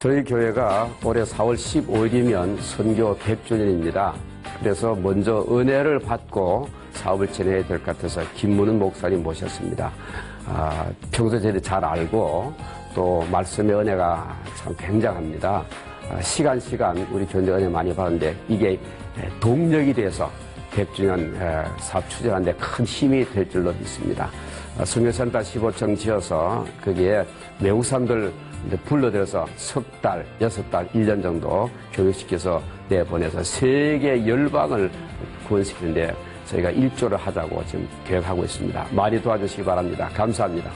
저희 교회가 올해 4월 15일이면 선교 100주년입니다. 그래서 먼저 은혜를 받고 사업을 진행해야 될 것 같아서 김문은 목사님 모셨습니다. 평소 저희들 잘 알고 또 말씀의 은혜가 참 굉장합니다. 시간 우리 교회 은혜 많이 받는데 이게 동력이 돼서 100주년 사업 추진하는데 큰 힘이 될 줄로 믿습니다. 성교센터 15층 지어서 거기에 외국 사람들 불러들여서 석 달, 6달, 1년 정도 교육시켜서 내보내서 세계 열방을 구원시키는데 저희가 1조를 하자고 지금 계획하고 있습니다. 많이 도와주시기 바랍니다. 감사합니다.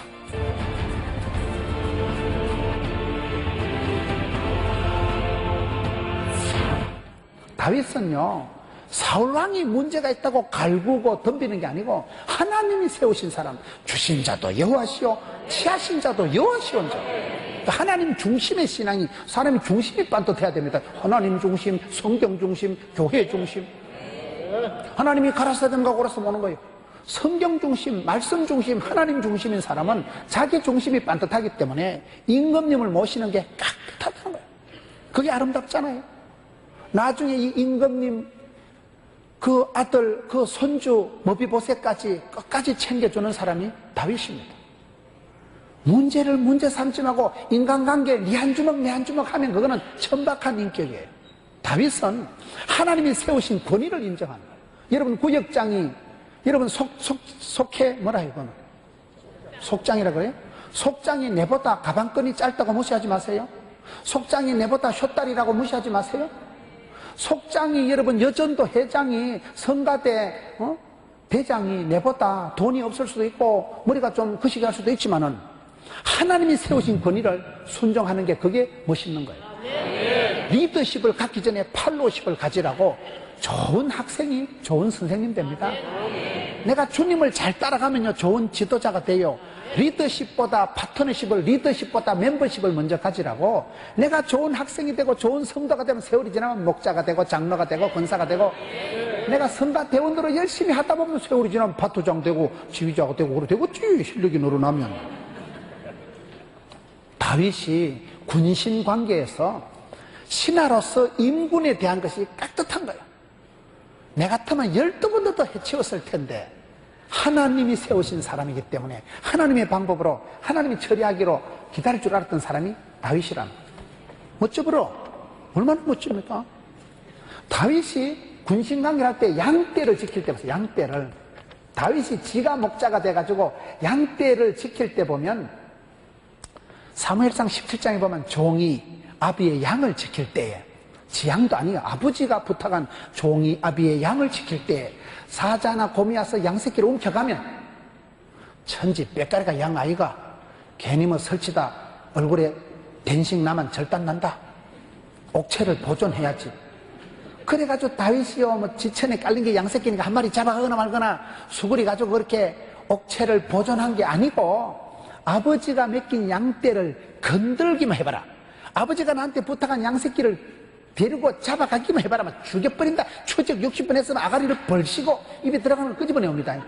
다윗은요, 사울왕이 문제가 있다고 갈구고 덤비는 게 아니고 하나님이 세우신 사람, 주신 자도 여호와시오, 취하신 자도 여호와시온자. 하나님 중심의 신앙이, 사람이 중심이 반듯해야 됩니다. 하나님 중심, 성경 중심, 교회 중심. 하나님이 가라사대 가고라서 오는 거예요. 성경 중심, 말씀 중심, 하나님 중심인 사람은 자기 중심이 반듯하기 때문에 임금님을 모시는 게 깍듯하다는 거예요. 그게 아름답잖아요. 나중에 이 임금님 그 아들, 그 손주 머비보셋까지 끝까지 챙겨주는 사람이 다윗입니다. 문제를 문제 삼지 말고 인간관계 니 한 주먹 내 한 주먹 하면 그거는 천박한 인격이에요. 다윗은 하나님이 세우신 권위를 인정하는 거예요. 여러분 구역장이 여러분 속해 뭐라 이거는 속장이라 그래요? 속장이 내보다 가방끈이 짧다고 무시하지 마세요. 속장이 내보다 숏다리라고 무시하지 마세요. 속장이 여러분 여전도 회장이 성가대 대장이 내보다 돈이 없을 수도 있고 머리가 좀 거시기할 수도 있지만은 하나님이 세우신 권위를 순종하는 게 그게 멋있는 거예요. 리더십을 갖기 전에 팔로우십을 가지라고 좋은 학생이 좋은 선생님 됩니다. 내가 주님을 잘 따라가면요 좋은 지도자가 돼요. 리더십보다 파트너십을, 리더십보다 멤버십을 먼저 가지라고. 내가 좋은 학생이 되고 좋은 성도가 되면 세월이 지나면 목자가 되고 장로가 되고 권사가 되고, 내가 성가 대원으로 열심히 하다 보면 세월이 지나면 파토장 되고 지휘자가 되고 그래 되겠지, 실력이 늘어나면. 다윗이 군신 관계에서 신하로서 임군에 대한 것이 깍듯한 거예요. 내 같으면 12번도 더 해치웠을 텐데 하나님이 세우신 사람이기 때문에 하나님의 방법으로 하나님이 처리하기로 기다릴 줄 알았던 사람이 다윗이라는 거예요. 멋져버려. 얼마나 멋집니까? 다윗이 군신관계를 할 때 양떼를 지킬 때 봤어요. 양떼를. 다윗이 지가 목자가 돼가지고 양떼를 지킬 때 보면 사무엘상 17장에 보면 종이 아비의 양을 지킬 때에, 지 양도 아니에요. 아버지가 부탁한 종이 아비의 양을 지킬 때에 사자나 곰이 와서 양새끼를 움켜가면 천지 빽가리가 양 아이가 괜히 뭐 설치다 얼굴에 된식 나면 절단난다. 옥체를 보존해야지. 그래가지고 다윗이요 뭐 지천에 깔린 게 양새끼니까 한 마리 잡아가거나 말거나 수그리 가지고 그렇게 옥체를 보존한 게 아니고 아버지가 맡긴 양떼를 건들기만 해봐라. 아버지가 나한테 부탁한 양새끼를 데리고 잡아가기만 해봐라. 막 죽여버린다. 추적 60번 했으면 아가리를 벌시고 입에 들어가는 걸 끄집어내옵니다.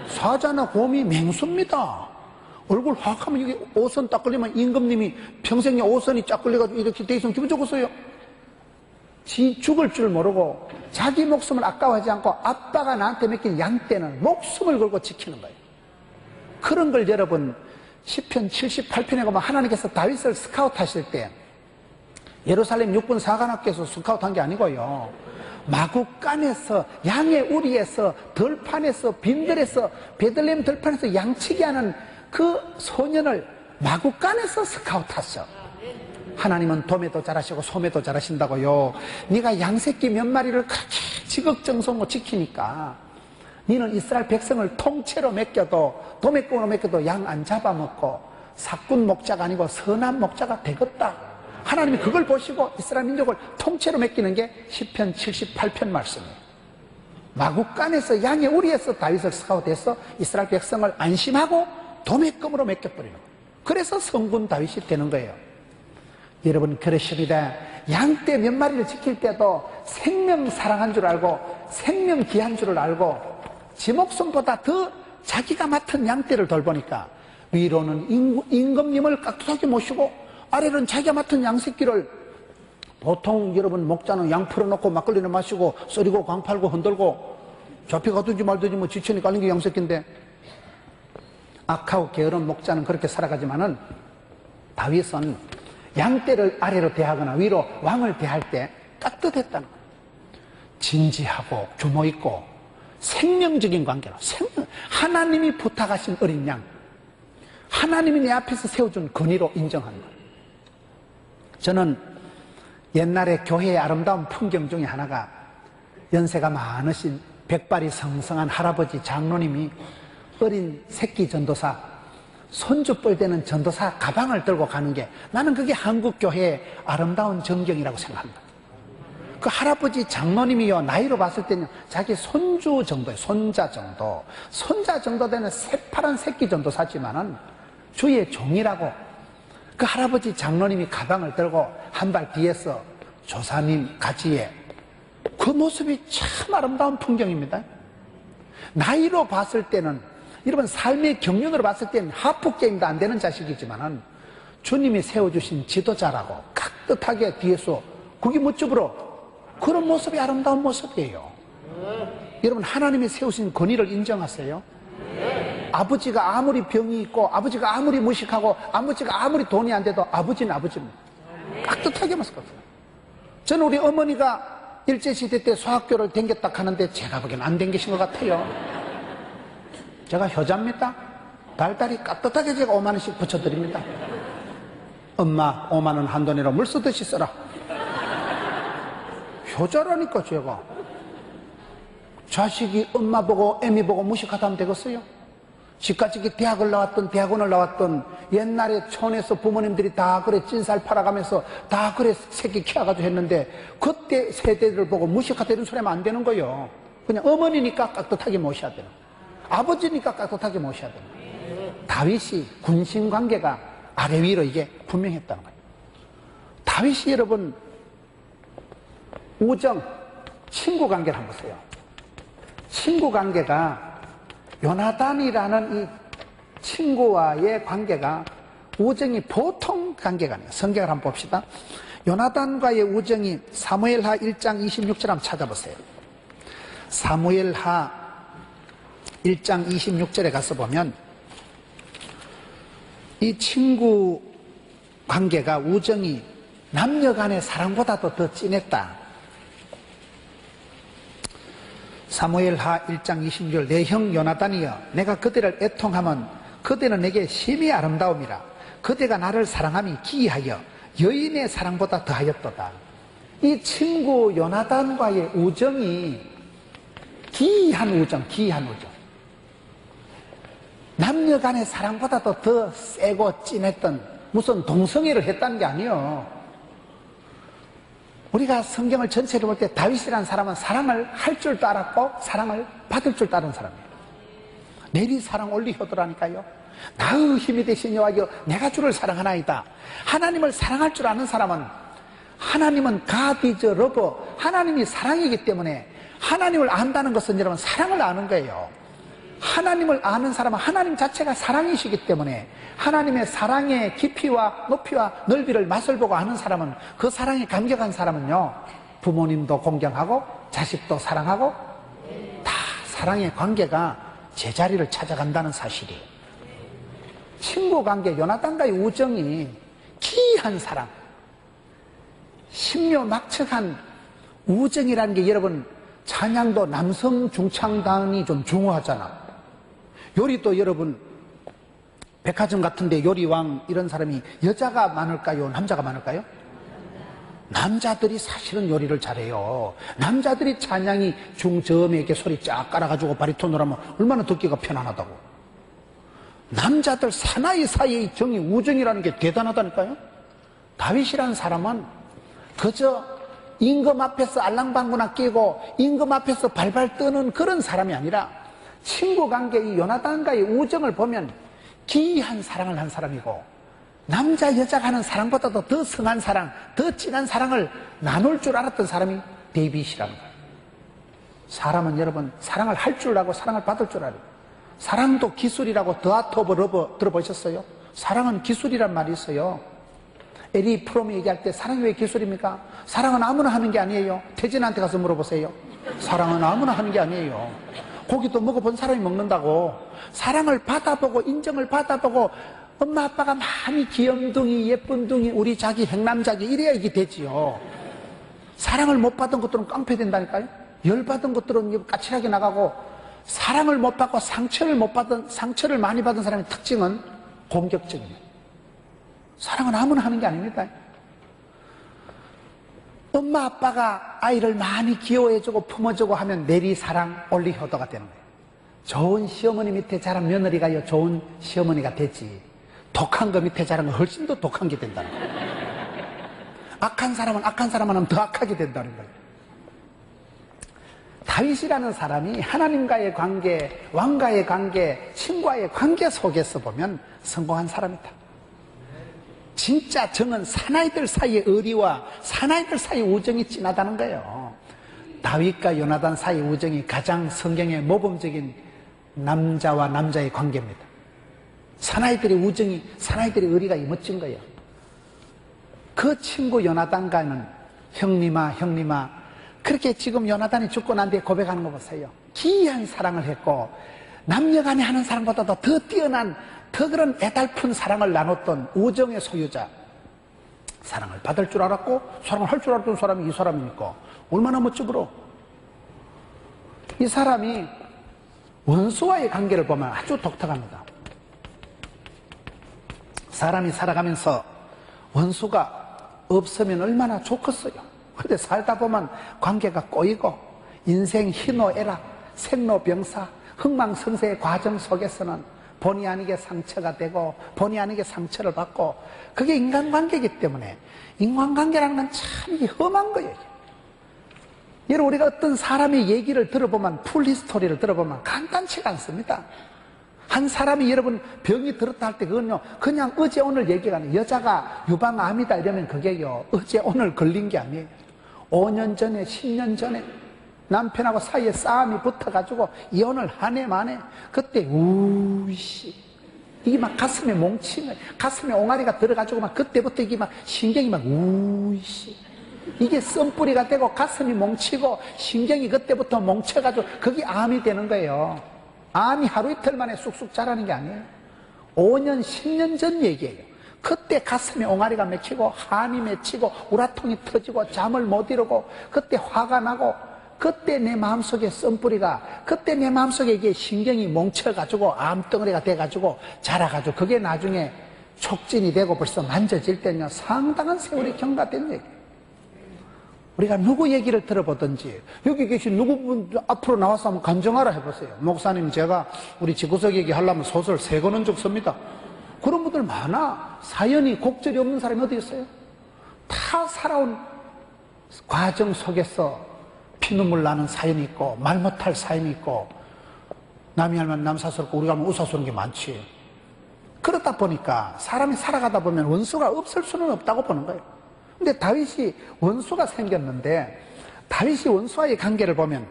사자나 곰이 맹수입니다. 얼굴 확 하면 이게 오선 딱 걸리면 임금님이 평생에 오선이 쫙 걸려가지고 이렇게 돼 있으면 기분 좋겠어요. 지 죽을 줄 모르고 자기 목숨을 아까워하지 않고 아빠가 나한테 맡긴 양떼는 목숨을 걸고 지키는 거예요. 그런 걸 여러분 시편 78편에 보면 하나님께서 다윗을 스카우트 하실 때 예루살렘 육군 사관학교에서 스카우트한 게 아니고요, 마국간에서 양의 우리에서 들판에서 빈들에서 베들레헴 들판에서 양치기 하는 그 소년을 마국간에서 스카우트하셔. 하나님은 돔에도 잘하시고 소매도 잘하신다고요. 네가 양새끼 몇 마리를 그렇게 지극정성으로 지키니까 너는 이스라엘 백성을 통째로 맡겨도 도매꾼으로 맡겨도 양 안 잡아먹고 사꾼 목자가 아니고 선한 목자가 되겠다. 하나님이 그걸 보시고 이스라엘 민족을 통째로 맡기는 게 시편 78편 말씀이에요. 마국간에서 양의 우리에서 다윗을 스카우트해서 이스라엘 백성을 안심하고 도매금으로 맡겨버리는 거예요. 그래서 성군 다윗이 되는 거예요. 여러분 그러십니다. 양떼 몇 마리를 지킬 때도 생명 사랑한 줄 알고 생명 귀한 줄을 알고 지 목숨보다 더 자기가 맡은 양떼를 돌보니까 위로는 임금님을 깍두하게 모시고 아래는 자기가 맡은 양새끼를 보통 여러분 목자는 양 풀어놓고 막걸리를 마시고 썰이고 광팔고 흔들고 잡혀가든지 말든지 뭐 지천이 깔린 게 양새끼인데 악하고 게으른 목자는 그렇게 살아가지만은 다윗은 양떼를 아래로 대하거나 위로 왕을 대할 때 따뜻했다는 거예요. 진지하고 규모 있고 생명적인 관계로 하나님이 부탁하신 어린 양, 하나님이 내 앞에서 세워준 권위로 인정하는 거예요. 저는 옛날에 교회의 아름다운 풍경 중에 하나가 연세가 많으신 백발이 성성한 할아버지 장로님이 어린 새끼 전도사, 손주뻘 되는 전도사 가방을 들고 가는 게 나는 그게 한국 교회의 아름다운 전경이라고 생각합니다. 그 할아버지 장로님이요, 나이로 봤을 때는 자기 손주 정도예요. 손자 정도 되는 새파란 새끼 전도사지만은 주의 종이라고. 그 할아버지 장로님이 가방을 들고 한 발 뒤에서 조사님 가지에, 그 모습이 참 아름다운 풍경입니다. 나이로 봤을 때는, 여러분 삶의 경륜으로 봤을 때는 하프게임도 안 되는 자식이지만은 주님이 세워주신 지도자라고 깍듯하게 뒤에서 그게 무릎으로, 그런 모습이 아름다운 모습이에요. 여러분 하나님이 세우신 권위를 인정하세요. 아버지가 아무리 병이 있고 아버지가 아무리 무식하고 아버지가 아무리 돈이 안 돼도 아버지는 아버지입니다. 깍듯하게 모습거든요. 저는 우리 어머니가 일제시대 때 수학교를 댕겼다 하는데 제가 보기엔 안 댕기신 것 같아요. 제가 효자입니다. 달달이 깍듯하게 제가 5만 원씩 붙여드립니다. 엄마 5만 원 한돈으로 물 쓰듯이 써라. 효자라니까 제가. 자식이 엄마 보고 애미 보고 무식하다 하면 되겠어요? 지금까지 대학원을 나왔던 옛날에 촌에서 부모님들이 다 그래 찐살 팔아가면서 다 그래 새끼 키워가지고 했는데 그때 세대를 보고 무식하다 이런 소리 하면 안 되는 거예요. 그냥 어머니니까 깍듯하게 모셔야 되는 거예요. 아버지니까 깍듯하게 모셔야 되는 거예요. 다윗이 군신관계가 아래 위로 이게 분명했다는 거예요. 다윗이 여러분 우정, 친구관계를 한번 보세요. 친구관계가 요나단이라는 이 친구와의 관계가 우정이 보통 관계가 아니에요. 성경을 한번 봅시다. 요나단과의 우정이 사무엘하 1장 26절 한번 찾아보세요. 사무엘하 1장 26절에 가서 보면 이 친구 관계가 우정이 남녀 간의 사랑보다도 더 진했다. 사무엘하 1장 26절 내 형 요나단이여 내가 그대를 애통하면 그대는 내게 심히 아름다움이라 그대가 나를 사랑함이 기이하여 여인의 사랑보다 더하였도다. 이 친구 요나단과의 우정이 기이한 우정. 남녀 간의 사랑보다도 더 세고 진했던, 무슨 동성애를 했다는 게 아니에요. 우리가 성경을 전체로 볼 때 다윗이라는 사람은 사랑을 할 줄도 알았고 사랑을 받을 줄도 아는 사람이에요. 내리 사랑 올리 효도라니까요. 나의 힘이 되신 여호와여 내가 주를 사랑하나이다. 하나님을 사랑할 줄 아는 사람은, 하나님은 God is love, 하나님이 사랑이기 때문에 하나님을 안다는 것은 여러분 사랑을 아는 거예요. 하나님을 아는 사람은 하나님 자체가 사랑이시기 때문에 하나님의 사랑의 깊이와 높이와 넓이를 맛을 보고 아는 사람은, 그 사랑에 감격한 사람은요 부모님도 공경하고 자식도 사랑하고 다 사랑의 관계가 제자리를 찾아간다는 사실이에요. 친구관계, 요나단과의 우정이 기이한 사랑, 신묘막측한 우정이라는 게 여러분 찬양도 남성 중창단이 좀 중요하잖아. 요리도 여러분 백화점 같은데 요리왕 이런 사람이 여자가 많을까요? 남자가 많을까요? 남자들이 사실은 요리를 잘해요. 남자들이 찬양이 중저음에 이렇게 소리 쫙 깔아가지고 바리톤으로 하면 얼마나 듣기가 편안하다고. 남자들 사나이 사이의 정이 우정이라는 게 대단하다니까요. 다윗이라는 사람은 그저 임금 앞에서 알랑방구나 끼고 임금 앞에서 발발 떠는 그런 사람이 아니라 친구관계 이 요나단과의 우정을 보면 기이한 사랑을 한 사람이고, 남자 여자가 하는 사랑보다도 더 성한 사랑, 더 진한 사랑을 나눌 줄 알았던 사람이 데이빗이라는 거예요. 사람은 여러분 사랑을 할 줄 알고 사랑을 받을 줄 알아요. 사랑도 기술이라고 더 아트 오브 러브 들어보셨어요? 사랑은 기술이란 말이 있어요. 에리 프롬이 얘기할 때 사랑이 왜 기술입니까? 사랑은 아무나 하는 게 아니에요. 태진한테 가서 물어보세요. 사랑은 아무나 하는 게 아니에요. 고기도 먹어본 사람이 먹는다고. 사랑을 받아보고 인정을 받아보고 엄마 아빠가 많이 귀염둥이 예쁜둥이 우리 자기 행남자기 이래야 이게 되지요. 사랑을 못 받은 것들은 깡패 된다니까요. 열 받은 것들은 까칠하게 나가고, 사랑을 못 받고 상처를 많이 받은 사람의 특징은 공격적입니다. 사랑은 아무나 하는 게 아닙니다. 엄마 아빠가 아이를 많이 귀여워해주고 품어주고 하면 내리사랑 올리효도가 되는 거예요. 좋은 시어머니 밑에 자란 며느리가 좋은 시어머니가 되지, 독한 거 밑에 자란 건 훨씬 더 독한 게 된다는 거예요. 악한 사람은 악한 사람 하면 더 악하게 된다는 거예요. 다윗이라는 사람이 하나님과의 관계, 왕과의 관계, 신과의 관계 속에서 보면 성공한 사람이다. 진짜 정은 사나이들 사이의 의리와 사나이들 사이의 우정이 진하다는 거예요. 다윗과 요나단 사이의 우정이 가장 성경의 모범적인 남자와 남자의 관계입니다. 사나이들의 우정이, 사나이들의 의리가 멋진 거예요. 그 친구 요나단과는 형님아 그렇게 지금 요나단이 죽고 난 뒤에 고백하는 거 보세요. 기이한 사랑을 했고 남녀간에 하는 사랑보다도 더 뛰어난 더 그런 애달픈 사랑을 나눴던 우정의 소유자. 사랑을 받을 줄 알았고 사랑을 할 줄 알았던 사람이 이 사람이니까 얼마나 멋지구로. 이 사람이 원수와의 관계를 보면 아주 독특합니다. 사람이 살아가면서 원수가 없으면 얼마나 좋겠어요. 근데 살다 보면 관계가 꼬이고 인생 희노애락, 생로병사, 흥망성쇠의 과정 속에서는 본의 아니게 상처가 되고 본의 아니게 상처를 받고, 그게 인간관계이기 때문에 인간관계라는 건 참 험한 거예요. 여러분, 우리가 어떤 사람의 얘기를 들어보면, 풀히스토리를 들어보면 간단치가 않습니다. 한 사람이 여러분 병이 들었다 할 때 그건요 그냥 어제 오늘 얘기가 아니에요. 여자가 유방암이다 이러면 그게요 어제 오늘 걸린 게 아니에요. 5년 전에 10년 전에 남편하고 사이에 싸움이 붙어가지고 이혼을 한 해 만에 그때 우씨 이게 막 가슴에 뭉치는, 가슴에 옹알이가 들어가지고 막 그때부터 이게 막 신경이 막 우씨 이게 썸뿌리가 되고 가슴이 뭉치고 신경이 그때부터 뭉쳐가지고 그게 암이 되는 거예요. 암이 하루 이틀 만에 쑥쑥 자라는 게 아니에요. 5년 10년 전 얘기예요. 그때 가슴에 옹알이가 맺히고 한이 맺히고 우라통이 터지고 잠을 못 이루고 그때 화가 나고 그때 내 마음속에 썸뿌리가, 그때 내 마음속에 이게 신경이 뭉쳐가지고 암덩어리가 돼가지고 자라가지고 그게 나중에 촉진이 되고 벌써 만져질 때는요 상당한 세월이 경과된 얘기예요. 우리가 누구 얘기를 들어보든지 여기 계신 누구분 앞으로 나와서 한번 간증하라 해보세요. 목사님 제가 우리 집구석 얘기하려면 소설 3권은 쭉 씁니다. 그런 분들 많아. 사연이 곡절이 없는 사람이 어디 있어요? 다 살아온 과정 속에서 피눈물 나는 사연이 있고 말 못할 사연이 있고 남이 하면 남사스럽고 우리가 하면 우사스러운 게 많지. 그러다 보니까 사람이 살아가다 보면 원수가 없을 수는 없다고 보는 거예요. 근데 다윗이 원수가 생겼는데 다윗이 원수와의 관계를 보면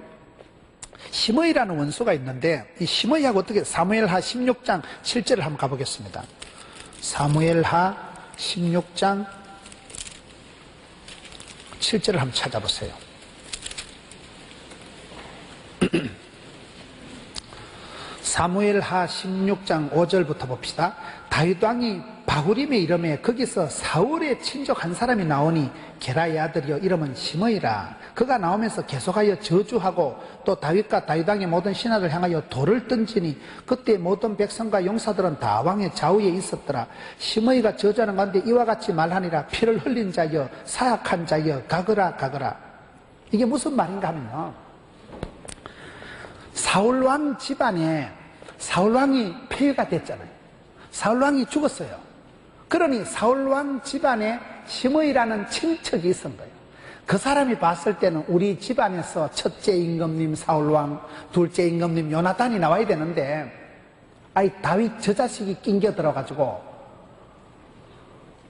시므이라는 원수가 있는데 이 시므이하고 어떻게, 사무엘하 16장 7절을 한번 가보겠습니다. 사무엘하 16장 7절을 한번 찾아보세요. 사무엘하 16장 5절부터 봅시다. 다윗 왕이 바후림에 이름에 거기서 사울의 친족 한 사람이 나오니 게라의 아들이요 이름은 시므이라. 그가 나오면서 계속하여 저주하고 또 다윗과 다윗 왕의 모든 신하를 향하여 돌을 던지니 그때 모든 백성과 용사들은 다 왕의 좌우에 있었더라. 시므이가 저주하는 가운데 이와 같이 말하니라. 피를 흘린 자여 사악한 자여 가거라 가거라. 이게 무슨 말인가 하면요, 사울왕 집안에 사울왕이 폐위가 됐잖아요. 사울왕이 죽었어요. 그러니 사울왕 집안에 시므이라는 친척이 있은 거예요. 그 사람이 봤을 때는 우리 집안에서 첫째 임금님 사울왕, 둘째 임금님 요나단이 나와야 되는데 아이 다윗 저 자식이 낑겨 들어가지고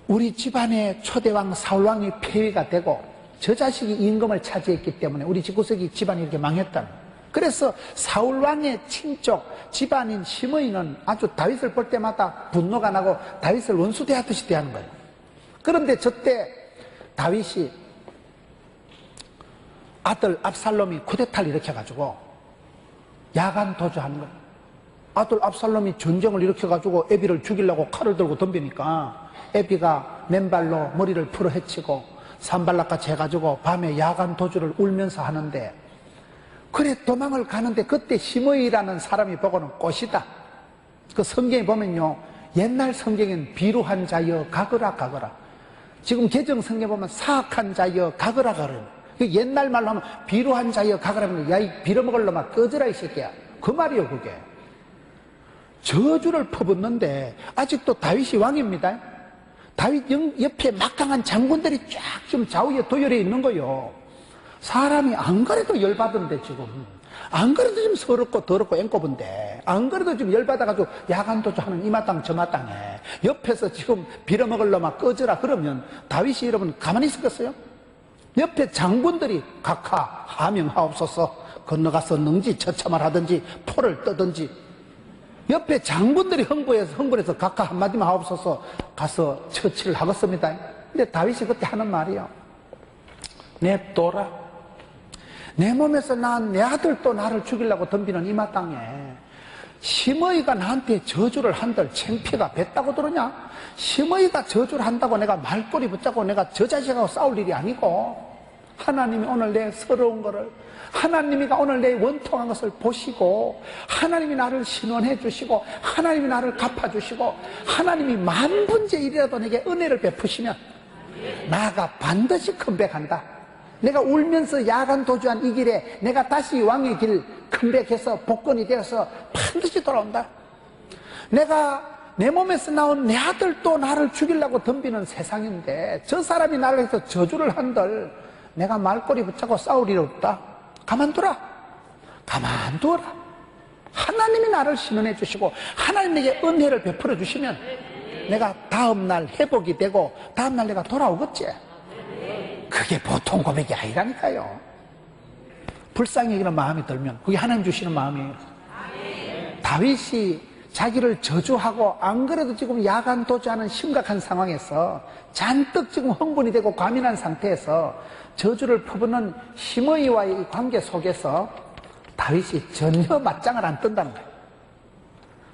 우리 집안의 초대왕 사울왕이 폐위가 되고 저 자식이 임금을 차지했기 때문에 우리 집구석이 집안이 이렇게 망했다는 거예요. 그래서 사울왕의 친족 집안인 시므이는 아주 다윗을 볼 때마다 분노가 나고 다윗을 원수 대하듯이 대하는 거예요. 그런데 저때 다윗이 아들 압살롬이 쿠데타를 일으켜가지고 야간 도주하는 거예요. 아들 압살롬이 전쟁을 일으켜가지고 애비를 죽이려고 칼을 들고 덤비니까 애비가 맨발로 머리를 풀어 헤치고 산발락같이 해가지고 밤에 야간 도주를 울면서 하는데, 그래 도망을 가는데 그때 시므이라는 사람이 보고는 꽃이다. 그 성경에 보면요, 옛날 성경엔 비루한 자여 가거라 가거라, 지금 개정 성경에 보면 사악한 자여 가거라 가거라. 옛날 말로 하면 비루한 자여 가거라 하면 야 이 빌어먹을 놈아 꺼져라 이 새끼야, 그 말이요. 그게 저주를 퍼붓는데 아직도 다윗이 왕입니다. 다윗 옆에 막강한 장군들이 쫙 좀 좌우에 도열해 있는 거요. 사람이 안 그래도 열받은데, 지금 안 그래도 좀 서럽고 더럽고 앵꼽은데, 안 그래도 좀 열받아가지고 야간 도주하는 이 마땅 저 마땅해 옆에서 지금 빌어먹을 놈아 꺼져라 그러면 다윗이 여러분 가만히 있었겠어요? 옆에 장군들이 각하 하명하옵소서, 건너가서 능지 처참을 하든지 포를 뜨든지, 옆에 장군들이 흥분해서 각하 한마디만 하옵소서 가서 처치를 하겠습니다. 근데 다윗이 그때 하는 말이요, 냅둬라. 내 몸에서 난 내 아들도 나를 죽이려고 덤비는 이 마땅에 시므이가 나한테 저주를 한들 창피가 뱉다고 들으냐? 시므이가 저주를 한다고 내가 말꼬리 붙잡고 내가 저 자식하고 싸울 일이 아니고, 하나님이 오늘 내 서러운 거를, 하나님이가 오늘 내 원통한 것을 보시고 하나님이 나를 신원해 주시고 하나님이 나를 갚아주시고 하나님이 만분의 일이라도 내게 은혜를 베푸시면 나가 반드시 컴백한다. 내가 울면서 야간 도주한 이 길에 내가 다시 왕의 길 컴백해서 복권이 되어서 반드시 돌아온다. 내가 내 몸에서 나온 내 아들도 나를 죽이려고 덤비는 세상인데 저 사람이 나를 해서 저주를 한들 내가 말꼬리 붙잡고 싸울 일 없다. 가만두라. 가만두어라. 하나님이 나를 신원해 주시고 하나님 내게 은혜를 베풀어 주시면 내가 다음날 회복이 되고 다음날 내가 돌아오겠지. 그게 보통 고백이 아니라니까요. 불쌍히 여기는 마음이 들면 그게 하나님 주시는 마음이에요. 다윗이 자기를 저주하고 안 그래도 지금 야간 도주하는 심각한 상황에서 잔뜩 지금 흥분이 되고 과민한 상태에서 저주를 퍼붓는 시므이와의 관계 속에서 다윗이 전혀 맞짱을 안 뜬다는 거예요.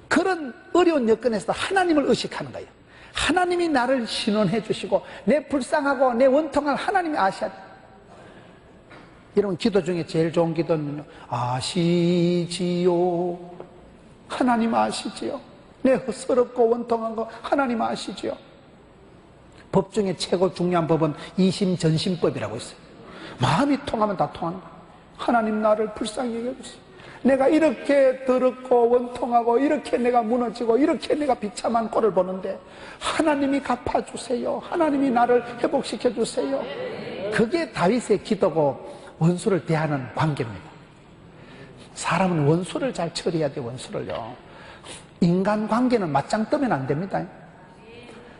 그런 어려운 여건에서 하나님을 의식하는 거예요. 하나님이 나를 신원해 주시고 내 불쌍하고 내 원통한 하나님이 아셔야 돼요. 여러분 기도 중에 제일 좋은 기도는 아시지요. 하나님 아시지요. 내 서럽고 원통한 거 하나님 아시지요. 법 중에 최고 중요한 법은 이심전심법이라고 있어요. 마음이 통하면 다 통하는 거예요. 하나님 나를 불쌍히 여겨주세요. 내가 이렇게 더럽고 원통하고 이렇게 내가 무너지고 이렇게 내가 비참한 꼴을 보는데 하나님이 갚아주세요. 하나님이 나를 회복시켜주세요. 그게 다윗의 기도고 원수를 대하는 관계입니다. 사람은 원수를 잘 처리해야 돼요. 원수를요. 인간관계는 맞짱 뜨면 안 됩니다.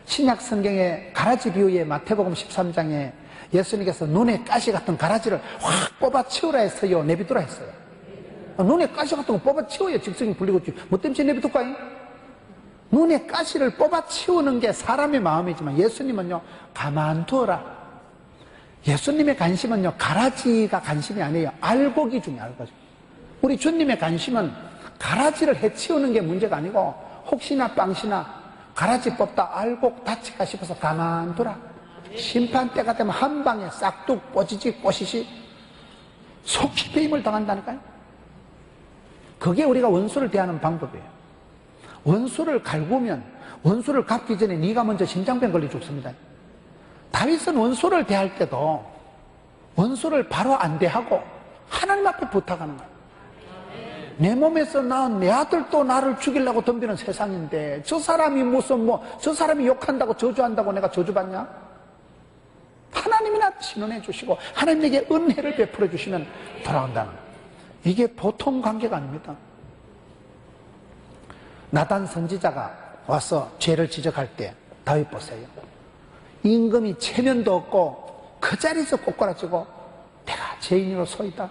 신약 성경의 가라지 비유에 마태복음 13장에 예수님께서 눈에 가시 같은 가라지를 확 뽑아치우라 했어요, 내비두라 했어요? 눈에 가시 같은 거 뽑아치워야 직성이 풀리고 뭐 때문에 내비둘까요? 눈에 가시를 뽑아치우는 게 사람의 마음이지만 예수님은요 가만두어라. 예수님의 관심은요 가라지가 관심이 아니에요. 알곡이 중요해요. 알곡이. 우리 주님의 관심은 가라지를 해치우는 게 문제가 아니고 혹시나 빵시나 가라지 뽑다 알곡 다칠까 싶어서 가만두라. 심판 때가 되면 한 방에 싹둑 뽀지지 꼬시시 속히 배임을 당한다니까요. 그게 우리가 원수를 대하는 방법이에요. 원수를 갈구면 원수를 갚기 전에 네가 먼저 심장병 걸려 죽습니다. 다윗은 원수를 대할 때도 원수를 바로 안 대하고 하나님 앞에 부탁하는 거예요. 내 몸에서 낳은 내 아들도 나를 죽이려고 덤비는 세상인데 저 사람이 무슨 저 사람이 욕한다고 저주한다고 내가 저주받냐? 하나님이 나를 신원해 주시고 하나님 내게 은혜를 베풀어 주시면 돌아온다는 거예요. 이게 보통 관계가 아닙니다. 나단 선지자가 와서 죄를 지적할 때 다윗 보세요. 임금이 체면도 없고 그 자리에서 꼬꾸라지고 내가 죄인으로 소이다.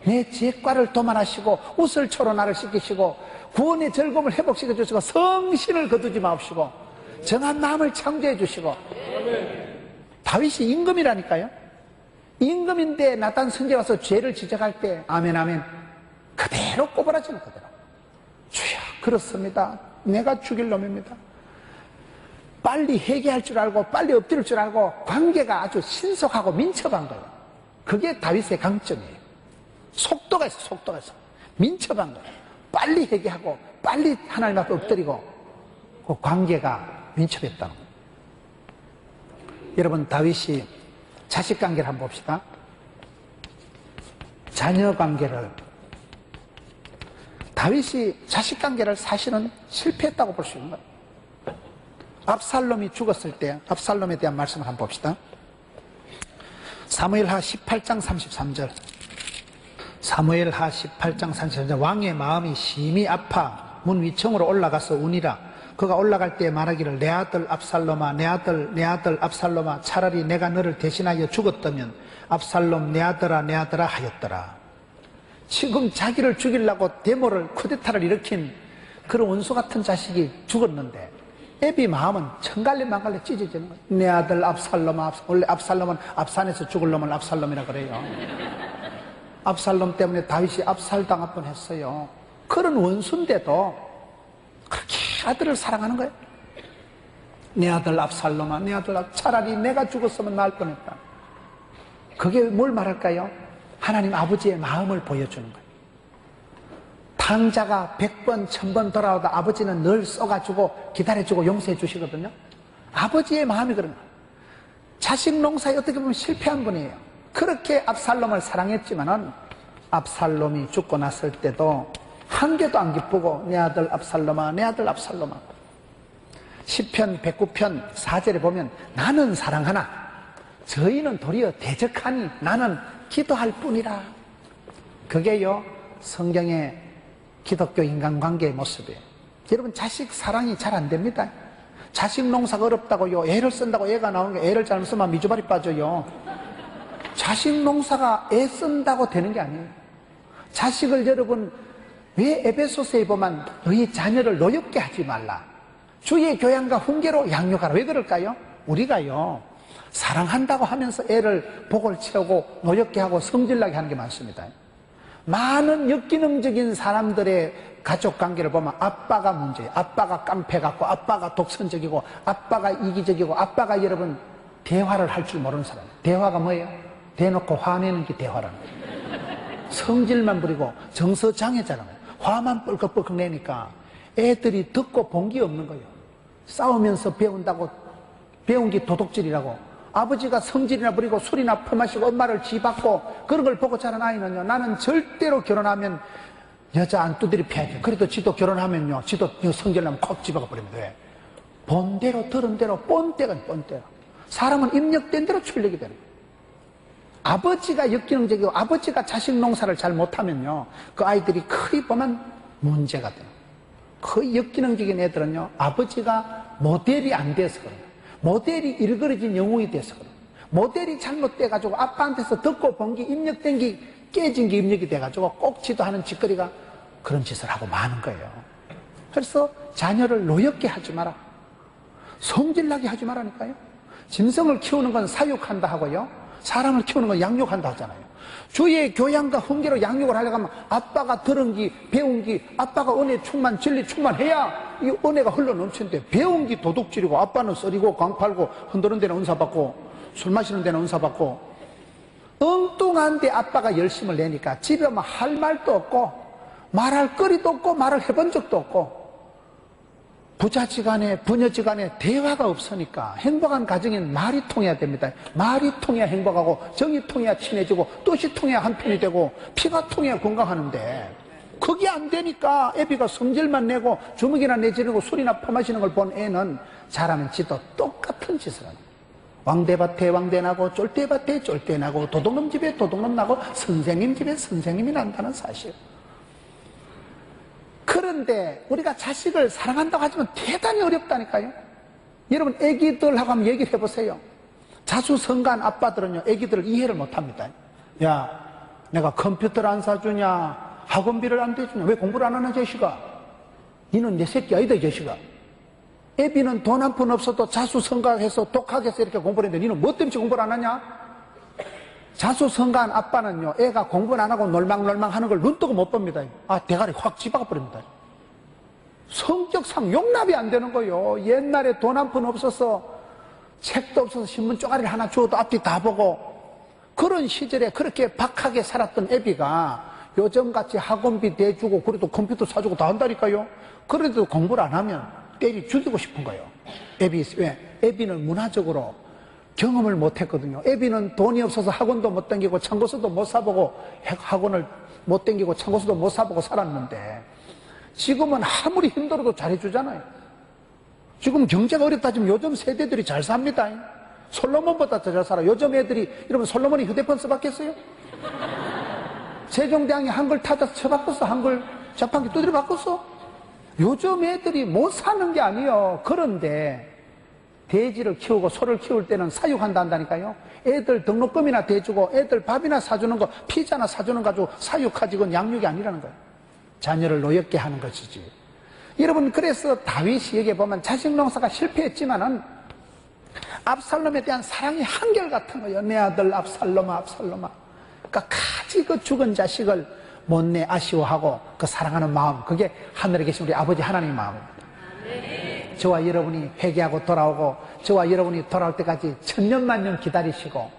내 죄과를 도말하시고 웃을초로 나를 씻기시고 구원의 즐거움을 회복시켜 주시고 성신을 거두지 마옵시고 정한 마음을 창조해 주시고 다윗이 임금이라니까요. 임금인데 나단 선지자 와서 죄를 지적할 때 아멘 아멘 그대로 꼬부라지는 거더라. 주여 그렇습니다. 내가 죽일 놈입니다. 빨리 회개할 줄 알고 빨리 엎드릴 줄 알고 관계가 아주 신속하고 민첩한 거예요. 그게 다윗의 강점이에요. 속도가 있어. 속도가 있어. 민첩한 거예요. 빨리 회개하고 빨리 하나님 앞에 엎드리고 그 관계가 민첩했다는 거예요. 여러분 다윗이 자식 관계를 한번 봅시다. 자녀 관계를 다윗이 자식 관계를 사실은 실패했다고 볼 수 있는 거예요. 압살롬이 죽었을 때 압살롬에 대한 말씀을 한번 봅시다. 사무엘하 18장 33절. 사무엘하 18장 33절. 왕의 마음이 심히 아파 문 위층으로 올라가서 우니라. 그가 올라갈 때 말하기를 내 아들 압살롬아 내 아들 압살롬아 차라리 내가 너를 대신하여 죽었다면 압살롬 내 아들아 하였더라. 지금 자기를 죽이려고 데모를 쿠데타를 일으킨 그런 원수 같은 자식이 죽었는데 애비 마음은 천갈래 만갈래 찢어지는 거예요. 내 아들 압살롬아. 원래 압살롬은 압산에서 죽을 놈을 압살롬이라 그래요. 압살롬 때문에 다윗이 압살당할 뻔했어요. 그런 원수인데도 그렇게 아들을 사랑하는 거예요. 내 아들 압살롬아 내 아들 차라리 내가 죽었으면 나을 뻔했다. 그게 뭘 말할까요? 하나님 아버지의 마음을 보여주는 거예요. 탕자가 100번 1000번 돌아오다 아버지는 늘 써가지고 기다려주고 용서해 주시거든요. 아버지의 마음이 그런 거예요. 자식 농사에 어떻게 보면 실패한 분이에요. 그렇게 압살롬을 사랑했지만은 압살롬이 죽고 났을 때도 한 개도 안 기쁘고 내 아들 압살롬아 내 아들 압살롬아. 시편 109편 4절에 보면 나는 사랑하나 저희는 도리어 대적하니 나는 기도할 뿐이라. 그게요 성경의 기독교 인간관계의 모습이에요. 여러분 자식 사랑이 잘 안 됩니다. 자식 농사가 어렵다고요 애를 쓴다고 애가 나오는 게 애를 잘못 쓰면 미주발이 빠져요. 자식 농사가 애 쓴다고 되는 게 아니에요. 자식을 여러분 왜 에베소서에 보면 너희 자녀를 노엽게 하지 말라. 주의 교양과 훈계로 양육하라. 왜 그럴까요? 우리가요 사랑한다고 하면서 애를 복을 채우고 노엽게 하고 성질나게 하는 게 많습니다. 많은 역기능적인 사람들의 가족관계를 보면 아빠가 문제예요. 아빠가 깡패 같고 아빠가 독선적이고 아빠가 이기적이고 아빠가 여러분 대화를 할 줄 모르는 사람. 대화가 뭐예요? 대놓고 화내는 게 대화라는 거예요. 성질만 부리고 정서장애잖아요. 화만 뻘컥뻘컥 내니까 애들이 듣고 본 게 없는 거예요. 싸우면서 배운다고 배운 게 도둑질이라고. 아버지가 성질이나 부리고 술이나 퍼마시고 엄마를 지받고 그런 걸 보고 자란 아이는요 나는 절대로 결혼하면 여자 안 두드려 패야지. 그래도 지도 결혼하면요 지도 성질나면 콕 집어가 버립니다. 왜? 본 대로 들은 대로 뻔때가 뻔때로. 사람은 입력된 대로 출력이 되는 거예요. 아버지가 역기능적이고 아버지가 자식 농사를 잘 못하면요 그 아이들이 거의 보면 문제가 돼요. 거의 역기능적인 애들은요 아버지가 모델이 안 돼서 그래요. 모델이 일그러진 영웅이 돼서 그래요. 모델이 잘못돼가지고 아빠한테서 듣고 본 게 입력된 게 깨진 게 입력이 돼가지고 꼭지도 하는 짓거리가 그런 짓을 하고 마는 거예요. 그래서 자녀를 노엽게 하지 마라. 성질나게 하지 말라니까요. 짐승을 키우는 건 사육한다 하고요 사람을 키우는 건 양육한다 하잖아요. 주의 교양과 훈계로 양육을 하려고 하면 아빠가 들은 기 배운 기 아빠가 은혜 충만 진리 충만해야 이 은혜가 흘러 넘치는데 배운 기 도둑질이고 아빠는 썰이고 광팔고 흔드는 데는 은사받고 술 마시는 데는 은사받고 엉뚱한데 아빠가 열심을 내니까 집에 오면 할 말도 없고 말할 거리도 없고 말을 해본 적도 없고 부자지간에 부녀지간에 대화가 없으니까 행복한 가정엔 말이 통해야 됩니다. 말이 통해야 행복하고 정이 통해야 친해지고 뜻이 통해야 한편이 되고 피가 통해야 건강하는데 그게 안 되니까 애비가 성질만 내고 주먹이나 내지르고 술이나 퍼마시는 걸 본 애는 자라면 지도 똑같은 짓을 합니다. 왕대밭에 왕대나고 쫄대밭에 쫄대나고 도둑놈 집에 도둑놈 나고 선생님 집에 선생님이 난다는 사실. 그런데 우리가 자식을 사랑한다고 하지만 대단히 어렵다니까요. 여러분 애기들하고 한번 얘기를 해보세요. 자수성가한 아빠들은요 애기들을 이해를 못합니다. 야 내가 컴퓨터를 안 사주냐 학원비를 안 대주냐 왜 공부를 안 하는 자식아. 너는 내 새끼 아니다 이 자식아. 애비는 돈 한 푼 없어도 자수성가해서 독학해서 이렇게 공부를 했는데 니는 뭐 때문에 공부를 안 하냐? 자수성가한 아빠는요, 애가 공부를 안 하고 놀망놀망 하는 걸 눈뜨고 못 봅니다. 아, 대가리 확 집어가 버립니다. 성격상 용납이 안 되는 거요. 옛날에 돈 한 푼 없어서 책도 없어서 신문 쪼가리를 하나 주어도 앞뒤 다 보고 그런 시절에 그렇게 박하게 살았던 애비가 요즘같이 학원비 대주고 그래도 컴퓨터 사주고 다 한다니까요. 그래도 공부를 안 하면 때리 죽이고 싶은 거예요. 왜? 애비는 문화적으로 경험을 못 했거든요. 애비는 돈이 없어서 학원도 못 다니고 참고서도 못 사보고 학원을 못 다니고 참고서도 못 사보고 살았는데 지금은 아무리 힘들어도 잘해주잖아요. 지금 경제가 어렵다 지금 요즘 세대들이 잘 삽니다. 솔로몬보다 더 잘 살아. 요즘 애들이 여러분 솔로몬이 휴대폰 써봤겠어요? 세종대왕이 한글 타자 쳐바꿨어. 한글 자판기 두드려 바꿨어. 요즘 애들이 못 사는 게 아니에요. 그런데 돼지를 키우고 소를 키울 때는 사육한다 한다니까요. 애들 등록금이나 대주고 애들 밥이나 사주는 거 피자나 사주는 거 가지고 사육하지 그건 양육이 아니라는 거예요. 자녀를 노엽게 하는 것이지. 여러분 그래서 다윗이 여기에 보면 자식 농사가 실패했지만은 압살롬에 대한 사랑이 한결같은 거예요. 내 아들 압살롬아 압살롬아. 그러니까 가지 그 죽은 자식을 못내 아쉬워하고 그 사랑하는 마음, 그게 하늘에 계신 우리 아버지 하나님의 마음입니다. 저와 여러분이 회개하고 돌아오고 저와 여러분이 돌아올 때까지 천년만년 기다리시고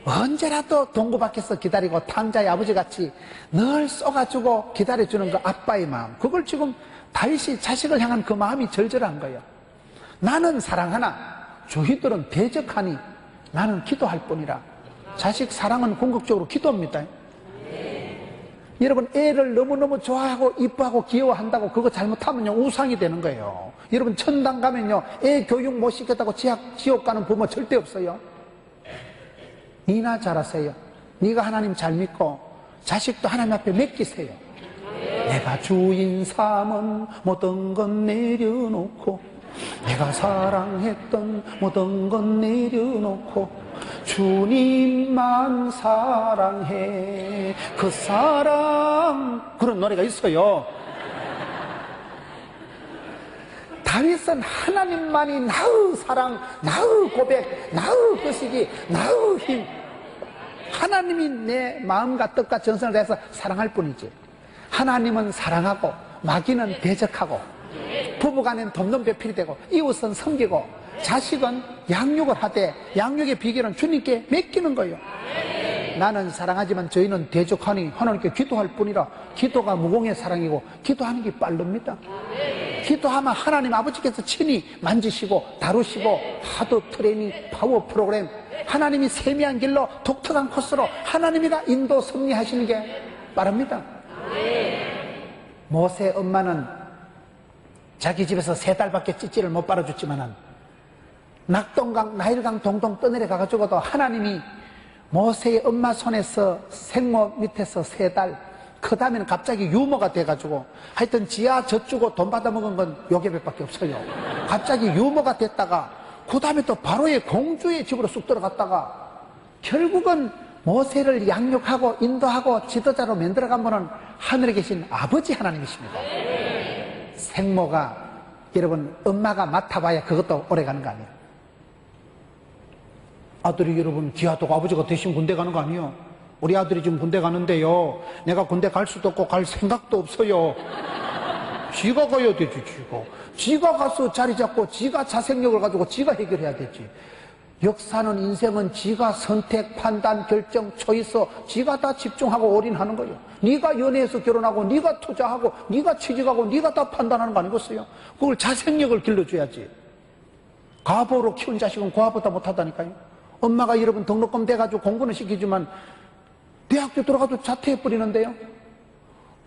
언제라도 동구 밖에서 기다리고 탕자의 아버지같이 늘 쏘가지고 기다려주는 그 아빠의 마음, 그걸 지금 다윗이 자식을 향한 그 마음이 절절한 거예요. 나는 사랑하나 주희들은 대적하니 나는 기도할 뿐이라. 자식 사랑은 궁극적으로 기도입니다. 여러분 애를 너무너무 좋아하고 이뻐하고 귀여워한다고 그거 잘못하면요 우상이 되는 거예요. 여러분 천당 가면요 애 교육 못 시켰다고 지옥 가는 부모 절대 없어요. 니나 잘하세요. 네가 하나님 잘 믿고 자식도 하나님 앞에 맡기세요. 내가 주인 삼은 모든 건 내려놓고 내가 사랑했던 모든 건 내려놓고 주님만 사랑해. 그 사랑, 그런 노래가 있어요. 다윗은 하나님만이 나의 사랑, 나의 고백, 나의 거시기, 나의 힘, 하나님이 내 마음과 뜻과 정성을 다해서 사랑할 뿐이지. 하나님은 사랑하고 마귀는 대적하고 부부간엔 돕는 배필이 되고 이웃은 섬기고 자식은 양육을 하되 양육의 비결은 주님께 맡기는 거예요. 나는 사랑하지만 저희는 대적하니 하나님께 기도할 뿐이라. 기도가 무공의 사랑이고 기도하는 게 빠릅니다. 기도하면 하나님 아버지께서 친히 만지시고 다루시고 하드 트레이닝 파워 프로그램, 하나님이 세미한 길로 독특한 코스로 하나님이가 인도 섭리하시는 게 빠릅니다. 모세 엄마는 자기 집에서 3달밖에 찌찌를 못 빨아줬지만은 낙동강, 나일강 동동 떠내려 가가지고도 하나님이 모세의 엄마 손에서 생모 밑에서 3달, 그 다음에는 갑자기 유모가 돼가지고 하여튼 지하 젖주고 돈 받아먹은 건 요괴백밖에 없어요. 갑자기 유모가 됐다가 그 다음에 또 바로의 공주의 집으로 쑥 들어갔다가 결국은 모세를 양육하고 인도하고 지도자로 만들어간 분은 하늘에 계신 아버지 하나님이십니다. 생모가 여러분 엄마가 맡아봐야 그것도 오래가는 거 아니에요. 아들이 여러분 기아도가 아버지가 대신 군대 가는 거 아니에요. 우리 아들이 지금 군대 가는데요 내가 군대 갈 수도 없고 갈 생각도 없어요. 지가 가야 되지. 지가 가서 자리 잡고 지가 자생력을 가지고 지가 해결해야 되지. 역사는 인생은 지가 선택, 판단, 결정, 초이스 지가 다 집중하고 올인하는 거예요. 네가 연애해서 결혼하고 네가 투자하고 네가 취직하고 네가 다 판단하는 거 아니겠어요? 그걸 자생력을 길러줘야지. 과부로 키운 자식은 과부보다 못하다니까요. 엄마가 여러분 등록금 대가지고 공부는 시키지만 대학교 들어가도 자퇴해버리는데요.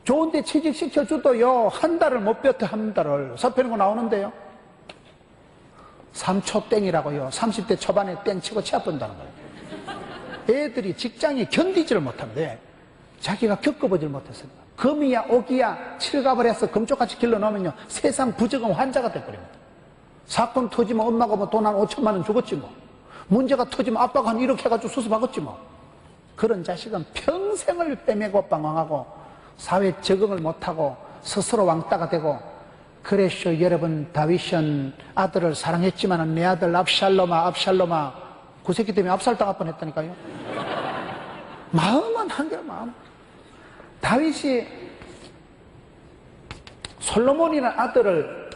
좋은데 취직시켜줘도요 한 달을 못 버텨. 한 달을 사표는 거 나오는데요 3초 땡이라고요. 30대 초반에 땡 치고 취업 본다는 거예요. 애들이 직장에 견디지를 못한대. 자기가 겪어보질 못했어요. 금이야 옥이야 칠갑을 해서 금쪽같이 길러놓으면요 세상 부적응 환자가 돼버립니다. 사건 터지면 엄마가 뭐 돈 한 5천만 원 주겠지 뭐. 문제가 터지면 아빠가 한 1억 해가지고 수습하겠지 뭐. 그런 자식은 평생을 빼매고 방황하고 사회 적응을 못하고 스스로 왕따가 되고 그래서 여러분, 다윗은 아들을 사랑했지만 내 아들 압살롬아 그 새끼 때문에 압살당할 뻔했다니까요. 마음은 한결 마음. 다윗이 솔로몬이라는 아들을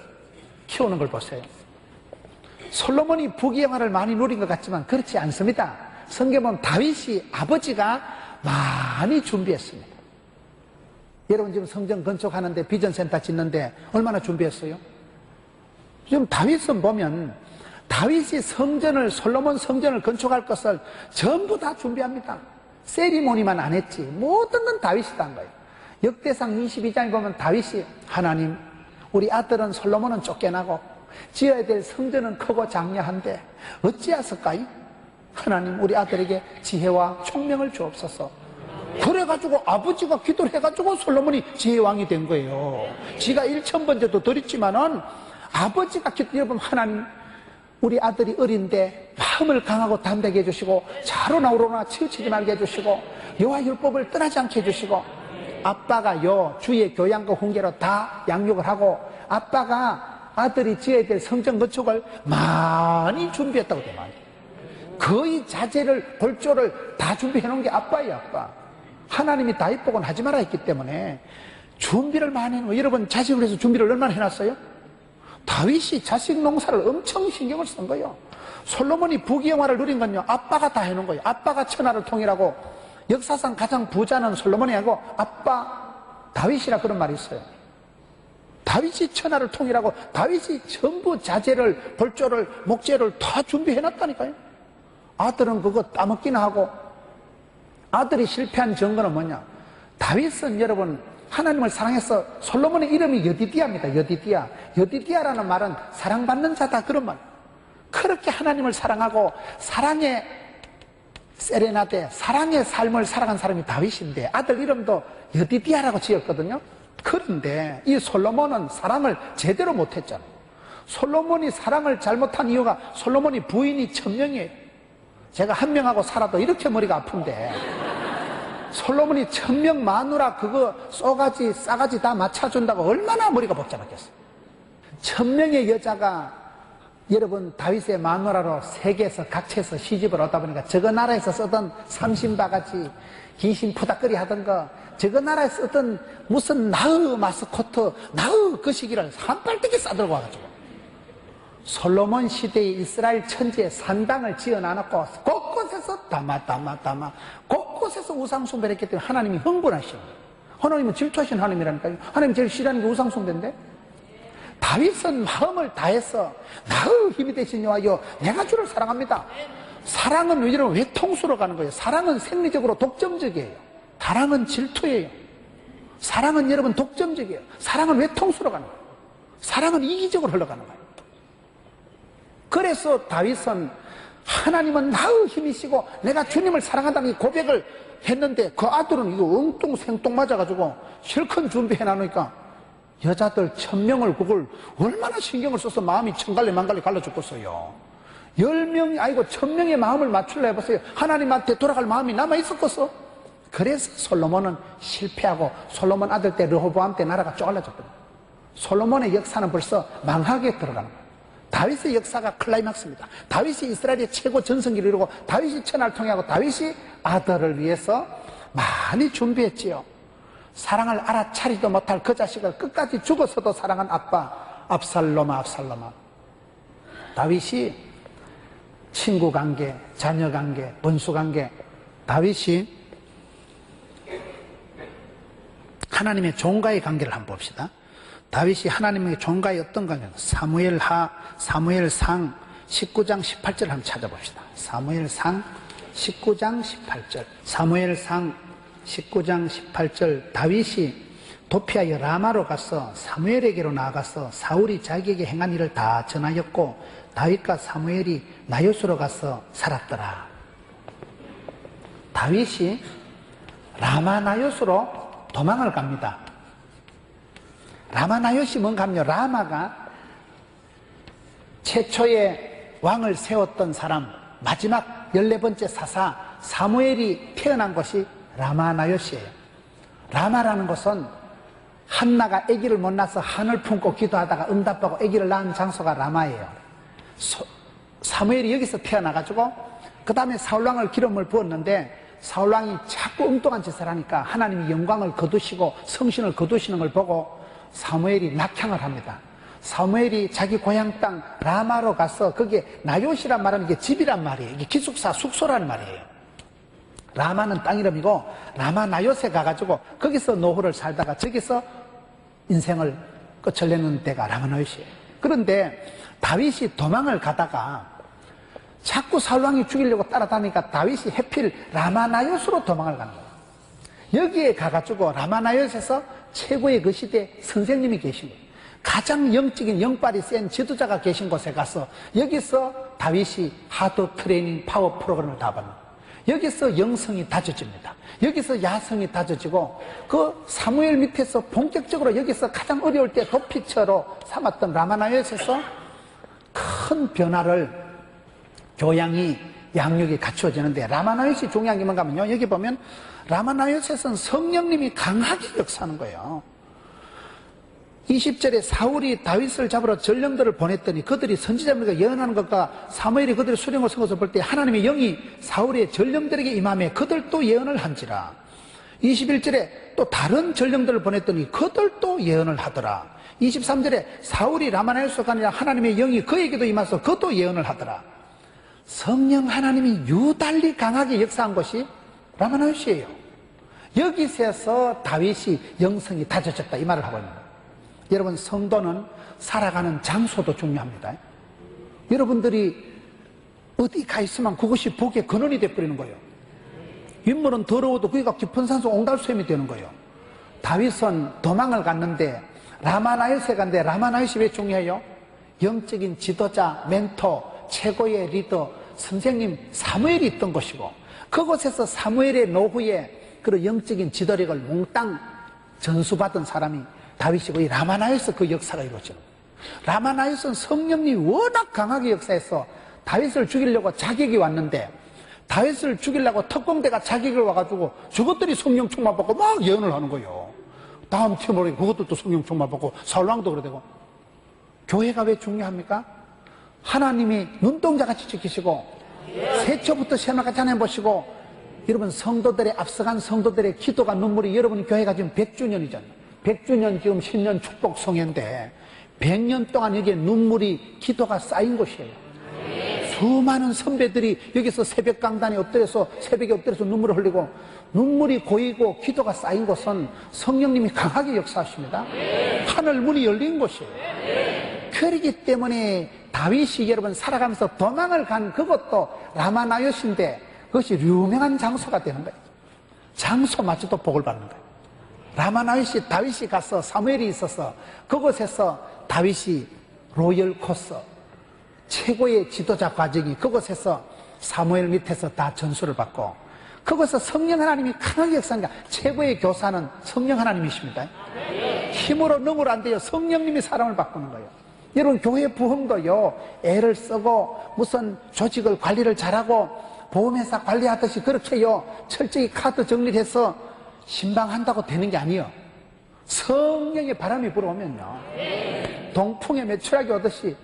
키우는 걸 보세요. 솔로몬이 부귀영화를 많이 누린 것 같지만 그렇지 않습니다. 성경 보면 다윗이 아버지가 많이 준비했습니다. 여러분 지금 성전 건축하는데 비전센터 짓는데 얼마나 준비했어요? 지금 다윗은 보면 다윗이 솔로몬 성전을 건축할 것을 전부 다 준비합니다. 세리모니만 안 했지 모든 건 다윗이 다 한 거예요. 역대상 22장에 보면 다윗이 하나님, 우리 아들은 솔로몬은 쫓겨나고 지어야 될 성전은 크고 장려한데 어찌하실까요? 하나님, 우리 아들에게 지혜와 총명을 주옵소서. 그래가지고 아버지가 기도를 해가지고 솔로몬이 지혜왕이 된 거예요. 지가 1,000번째도 드렸지만은 아버지가 여러분, 하나님, 우리 아들이 어린데 마음을 강하고 담대하게 해주시고 자로나 우로나 치우치지 말게 해주시고 여호와 율법을 떠나지 않게 해주시고, 아빠가 주의 교양과 훈계로 다 양육을 하고 아빠가 아들이 지어야 될 성전 건축을 많이 준비했다고 돼 말이에요. 거의 자재를 골조를 다 준비해 놓은 게 아빠예요. 아빠. 하나님이 다윗 보고는 하지 마라 했기 때문에 준비를 많이 해놓은 거예요. 여러분, 자식을 위해서 준비를 얼마나 해놨어요? 다윗이 자식 농사를 엄청 신경을 쓴 거예요. 솔로몬이 부귀영화를 누린 건요, 아빠가 다 해놓은 거예요. 아빠가 천하를 통일하고 역사상 가장 부자는 솔로몬이 아니고 아빠 다윗이라 그런 말이 있어요. 다윗이 천하를 통일하고 다윗이 전부 자재를, 벌조를, 목재를 다 준비해놨다니까요. 아들은 그거 따먹기나 하고. 아들이 실패한 증거는 뭐냐? 다윗은 여러분 하나님을 사랑해서, 솔로몬의 이름이 여디디아입니다. 여디디아. 여디디아라는 말은 사랑받는 자다, 그런 말. 그렇게 하나님을 사랑하고 사랑의 세레나데, 사랑의 삶을 살아간 사람이 다윗인데 아들 이름도 여디디아라고 지었거든요. 그런데 이 솔로몬은 사랑을 제대로 못했잖아요. 솔로몬이 사랑을 잘못한 이유가 솔로몬이 부인이 1,000명이에요. 제가 한 명하고 살아도 이렇게 머리가 아픈데 솔로몬이 1,000명 마누라 그거 싸가지 다 맞춰준다고 얼마나 머리가 복잡했겠어요. 1,000명의 여자가 여러분 다윗의 마누라로 세계에서 각처에서 시집을 얻다 보니까 저거 나라에서 쓰던 삼신바가지 귀신 푸닥거리 하던 거, 저거 나라에서 쓰던 무슨 나의 마스코트 나의 그 시기를 한 빨대기 싸들고 와가지고 솔로몬 시대의 이스라엘 천지에 산당을 지어놔놓고 곳곳에서 담아 곳곳에서 우상숭배를 했기 때문에 하나님이 흥분하시는 거예요. 하나님은 질투하신 하나님이라니까요. 하나님 제일 싫어하는 게 우상숭배인데, 다윗은 마음을 다해서 나의 힘이 되신 여호와여 내가 주를 사랑합니다. 사랑은 이런 외통수로 가는 거예요. 사랑은 생리적으로 독점적이에요. 사랑은 질투예요. 사랑은 여러분 독점적이에요. 사랑은 외통수로 가는 거예요. 사랑은 이기적으로 흘러가는 거예요. 그래서 다윗은 하나님은 나의 힘이시고 내가 주님을 사랑한다는 이 고백을 했는데, 그 아들은 이거 엉뚱 생뚱 맞아가지고 실컷 준비해 놔놓으니까 여자들 1,000명을 그걸 얼마나 신경을 써서 마음이 천갈래 만갈래 갈라 죽겠어요. 10명이 아니고 1,000명의 마음을 맞추려 해보세요. 하나님한테 돌아갈 마음이 남아있었겠어? 그래서 솔로몬은 실패하고 솔로몬 아들 때 르호보암 때 나라가 쪼갈라졌거든요. 솔로몬의 역사는 벌써 망하게 들어가는 거예요. 다윗의 역사가 클라이막스입니다. 다윗이 이스라엘의 최고 전성기를 이루고 다윗이 천하를 통해하고 다윗이 아들을 위해서 많이 준비했지요. 사랑을 알아차리도 못할 그 자식을 끝까지 죽어서도 사랑한 아빠 압살롬아. 다윗이 친구 관계, 자녀 관계, 번수 관계, 다윗이 하나님의 종과의 관계를 한번 봅시다. 다윗이 하나님의 종과의 어떤 관계인가? 사무엘상 19장 18절을 한번 찾아봅시다. 사무엘상 19장 18절. 사무엘상 19장 18절. 다윗이 도피하여 라마로 가서 사무엘에게로 나아가서 사울이 자기에게 행한 일을 다 전하였고 다윗과 사무엘이 나요스로 가서 살았더라. 다윗이 라마 나요스로 도망을 갑니다. 라마 나요시 뭔가 하면요, 라마가 최초의 왕을 세웠던 사람, 마지막 14번째 사사 사무엘이 태어난 곳이 라마 나요시예요. 라마라는 곳은 한나가 아기를 못 낳아서 한을 품고 기도하다가 응답하고 아기를 낳은 장소가 라마예요. 사무엘이 여기서 태어나가지고 그 다음에 사울왕을 기름을 부었는데 사울왕이 자꾸 엉뚱한 짓을 하니까 하나님이 영광을 거두시고 성신을 거두시는 걸 보고 사무엘이 낙향을 합니다. 사무엘이 자기 고향 땅 라마로 가서 거기에 나요시란 말은 이게 집이란 말이에요. 이게 기숙사 숙소란 말이에요. 라마는 땅 이름이고 라마 나요세 가가지고 거기서 노후를 살다가 저기서 인생을 끝을 내는 데가 라마 나요시예요. 그런데 다윗이 도망을 가다가 자꾸 사울왕이 죽이려고 따라다니까 다윗이 해필 라마나요스로 도망을 가는 거예요. 여기에 가가지고 라마나요스에서 최고의 그 시대 선생님이 계신 거예요. 가장 영적인 영빨이 센 지도자가 계신 곳에 가서 여기서 다윗이 하드 트레이닝 파워 프로그램을 다 받는 거예요. 여기서 영성이 다져집니다. 여기서 야성이 다져지고 그 사무엘 밑에서 본격적으로 여기서 가장 어려울 때 도피처로 삼았던 라마나요스에서 큰 변화를 교양이 양육이 갖추어지는데 라마나요스이 중요한 게 뭔가 하면요, 여기 보면 라마나요스에서는 성령님이 강하게 역사하는 거예요. 20절에 사울이 다윗을 잡으러 전령들을 보냈더니 그들이 선지자들과 예언하는 것과 사무엘이 그들의 수령을 쓴 것을 볼 때 하나님의 영이 사울의 전령들에게 임함에 그들도 예언을 한지라. 21절에 또 다른 전령들을 보냈더니 그들도 예언을 하더라. 23절에 사울이 라마나요스가 아니라 하나님의 영이 그에게도 임해서 그도 예언을 하더라. 성령 하나님이 유달리 강하게 역사한 것이 라마나요스예요. 여기서 다윗이 영성이 다져졌다 이 말을 하고 있는 거예요. 여러분, 성도는 살아가는 장소도 중요합니다. 여러분들이 어디 가 있으면 그것이 복의 근원이 되어버리는 거예요. 윗물은 더러워도 거기가 깊은 산소 옹달수염이 되는 거예요. 다윗은 도망을 갔는데 라마나요스에 갔는데 라마나요스 왜 중요해요? 영적인 지도자, 멘토, 최고의 리더, 선생님 사무엘이 있던 곳이고 그곳에서 사무엘의 노후에 그런 영적인 지도력을 몽땅 전수받은 사람이 다윗이고 이 라마나요스 그 역사가 이루어져요. 라마나요스는 성령님이 워낙 강하게 역사해서 다윗을 죽이려고 자격이 왔는데 다윗을 죽이려고 특공대가 자격을 와가지고 저것들이 성령 충만 받고 막 예언을 하는 거예요. 다음 티모르게 그것도 성령 충만 받고 사울왕도 그래 되고. 교회가 왜 중요합니까? 하나님이 눈동자같이 지키시고 세초부터 세마같이 하나님 보시고 여러분 성도들의 앞서간 성도들의 기도가 눈물이 여러분 교회가 지금 100주년이잖아요. 100주년 지금 10년 축복 성회인데 100년 동안 여기에 눈물이 기도가 쌓인 곳이에요. 수많은 선배들이 여기서 새벽 강단에 엎드려서 새벽에 엎드려서 눈물을 흘리고 눈물이 고이고 기도가 쌓인 곳은 성령님이 강하게 역사하십니다. 하늘 문이 열린 곳이에요. 그렇기 때문에 다윗이 여러분 살아가면서 도망을 간 그것도 라마나요스인데 그것이 유명한 장소가 되는 거예요. 장소마저도 복을 받는 거예요. 라마나요스 다윗이 가서 사무엘이 있어서 그곳에서 다윗이 로열 코스 최고의 지도자 과정이 그곳에서 사무엘 밑에서 다 전수를 받고 그곳에서 성령 하나님이 강하게 역사하니까 최고의 교사는 성령 하나님이십니다. 힘으로 능으로 안 돼요. 성령님이 사람을 바꾸는 거예요. 여러분 교회 부흥도요 애를 쓰고 무슨 조직을 관리를 잘하고 보험회사 관리하듯이 그렇게요 철저히 카드 정리를 해서 신방한다고 되는 게 아니에요. 성령의 바람이 불어오면요 동풍에 매출하게 오듯이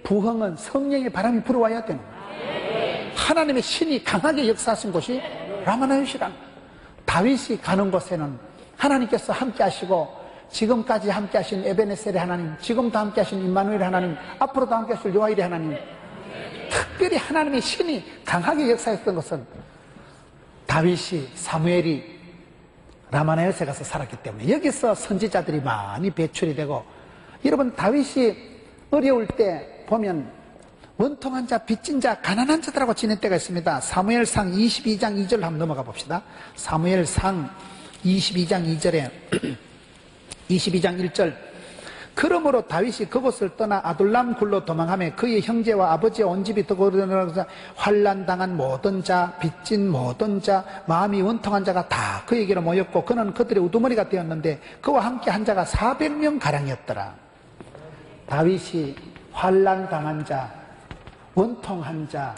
부흥은 성령의 바람이 불어와야 되는 거예요. 하나님의 신이 강하게 역사하신 곳이 라마나요스란 다윗이 가는 곳에는 하나님께서 함께 하시고 지금까지 함께 하신 에베네셀의 하나님, 지금도 함께 하신 임마누엘의 하나님, 앞으로도 함께 하실 요아일의 하나님, 특별히 하나님의 신이 강하게 역사했던 것은 다윗이 사무엘이 라마나요스에 가서 살았기 때문에 여기서 선지자들이 많이 배출이 되고 여러분 다윗이 어려울 때 보면 원통한 자, 빚진 자, 가난한 자들하고 지낼 때가 있습니다. 사무엘상 22장 2절 한번 넘어가 봅시다. 사무엘상 22장 2절에 22장 1절 그러므로 다윗이 그곳을 떠나 아둘람 굴로 도망하며 그의 형제와 아버지의 온 집이 더거르면서 환난당한 모든 자, 빚진 모든 자, 마음이 원통한 자가 다 그에게로 모였고 그는 그들의 우두머리가 되었는데 그와 함께 한 자가 400명 가량이었더라. 다윗이 환난당한 자, 원통한 자,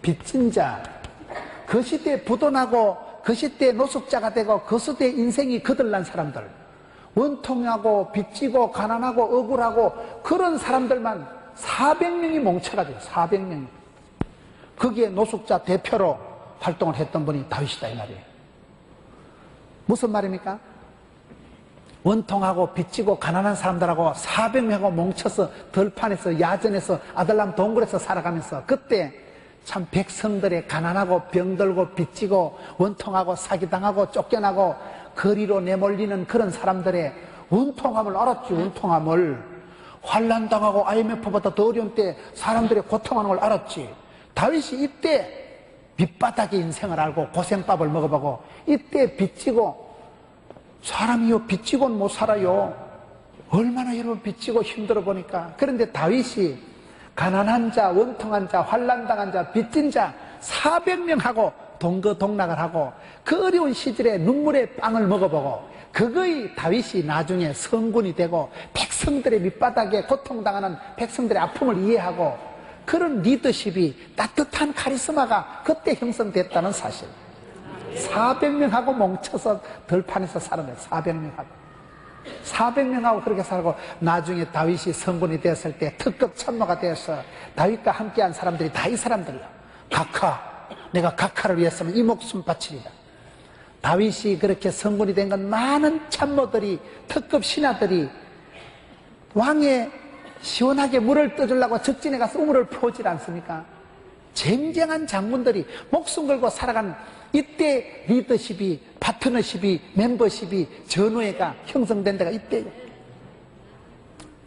빚진 자, 그 시대에 부도나고 그 시대에 노숙자가 되고 그 시대에 인생이 거들난 사람들 원통하고 빚지고 가난하고 억울하고 그런 사람들만 400명이 뭉쳐가지고 400명이 거기에 노숙자 대표로 활동을 했던 분이 다윗이다 이 말이에요. 무슨 말입니까? 원통하고 빚지고 가난한 사람들하고 400명하고 뭉쳐서 들판에서 야전에서 아들람 동굴에서 살아가면서 그때 참 백성들의 가난하고 병들고 빚지고 원통하고 사기당하고 쫓겨나고 거리로 내몰리는 그런 사람들의 원통함을 알았지. 원통함을 환난당하고 IMF보다 더 어려운 때 사람들의 고통하는 걸 알았지. 다윗이 이때 밑바닥의 인생을 알고 고생밥을 먹어보고 이때 빚지고 사람이요 빚지고는 못 살아요. 얼마나 여러분 빚지고 힘들어 보니까. 그런데 다윗이 가난한 자, 원통한 자, 환난당한 자, 빚진 자 400명하고 동거동락을 하고 그 어려운 시절에 눈물의 빵을 먹어보고 그거의 다윗이 나중에 성군이 되고 백성들의 밑바닥에 고통당하는 백성들의 아픔을 이해하고 그런 리더십이 따뜻한 카리스마가 그때 형성됐다는 사실. 400명하고 뭉쳐서 들판에서 살아요. 400명하고 그렇게 살고 나중에 다윗이 성군이 되었을 때 특급 참모가 되어서 다윗과 함께한 사람들이 다 이 사람들이야. 내가 각하를 위해서는 이 목숨 바치리라. 다윗이 그렇게 성군이 된 건 많은 참모들이 특급 신하들이 왕에 시원하게 물을 떠주려고 적진에 가서 우물을 퍼오질 않습니까? 쟁쟁한 장군들이 목숨 걸고 살아간 이때 리더십이, 파트너십이, 멤버십이, 전우회가 형성된 데가 이때예요.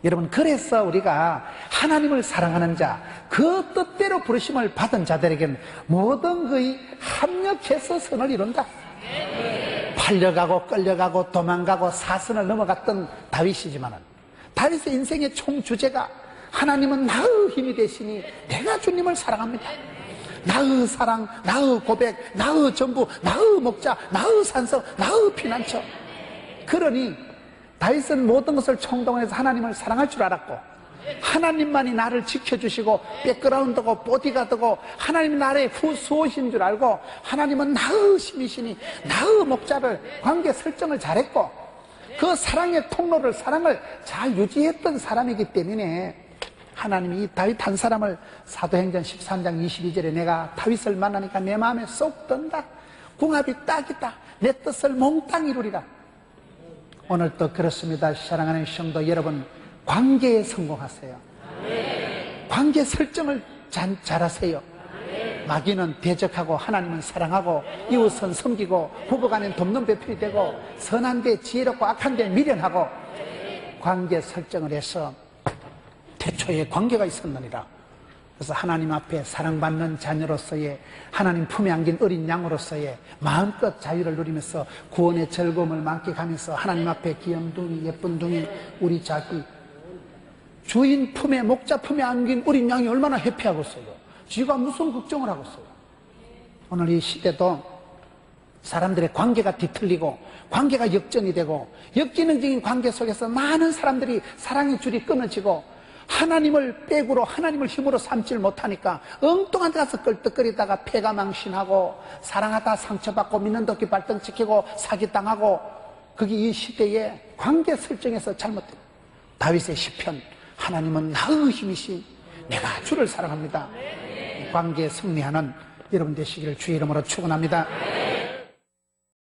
여러분, 그래서 우리가 하나님을 사랑하는 자, 그 뜻대로 부르심을 받은 자들에게는 모든 것이 합력해서 선을 이룬다. 팔려가고 끌려가고 도망가고 사선을 넘어갔던 다윗이지만은 다윗의 인생의 총주제가 하나님은 나의 힘이 되시니 내가 주님을 사랑합니다. 나의 사랑, 나의 고백, 나의 전부, 나의 목자, 나의 산성, 나의 피난처. 그러니 다윗은 모든 것을 총동원해서 하나님을 사랑할 줄 알았고 하나님만이 나를 지켜주시고 백그라운드고 보디가드고 하나님이 나의 수호신 줄 알고 하나님은 나의 힘이시니 나의 목자를 관계 설정을 잘했고 그 사랑의 통로를 사랑을 잘 유지했던 사람이기 때문에 하나님이 이 다윗 한 사람을 사도행전 13장 22절에 내가 다윗을 만나니까 내 마음에 쏙 든다. 궁합이 딱이다. 내 뜻을 몽땅 이루리라. 오늘도 그렇습니다. 사랑하는 성도 여러분, 관계에 성공하세요. 관계 설정을 잘하세요. 마귀는 대적하고 하나님은 사랑하고 이웃은 섬기고 부부간엔 돕는 배필이 되고 선한데 지혜롭고 악한데 미련하고 관계 설정을 해서 태초에 관계가 있었느니라. 그래서 하나님 앞에 사랑받는 자녀로서의 하나님 품에 안긴 어린 양으로서의 마음껏 자유를 누리면서 구원의 즐거움을 만끽하면서 하나님 앞에 귀염둥이 예쁜둥이 우리 자기 주인 품에 목자 품에 안긴 어린 양이 얼마나 해피하겠어요. 지가 무슨 걱정을 하겠어요. 오늘 이 시대도 사람들의 관계가 뒤틀리고 관계가 역전이 되고 역기능적인 관계 속에서 많은 사람들이 사랑의 줄이 끊어지고 하나님을 백으로 하나님을 힘으로 삼지를 못하니까 엉뚱한 데 가서 끌떡거리다가 폐가 망신하고 사랑하다 상처받고 믿는 덕기 발등찍히고 사기당하고 그게 이 시대의 관계 설정에서 잘못된 다윗의 시편 하나님은 나의 힘이시 내가 주를 사랑합니다. 관계에 승리하는 여러분 되시기를 주의 이름으로 축원합니다.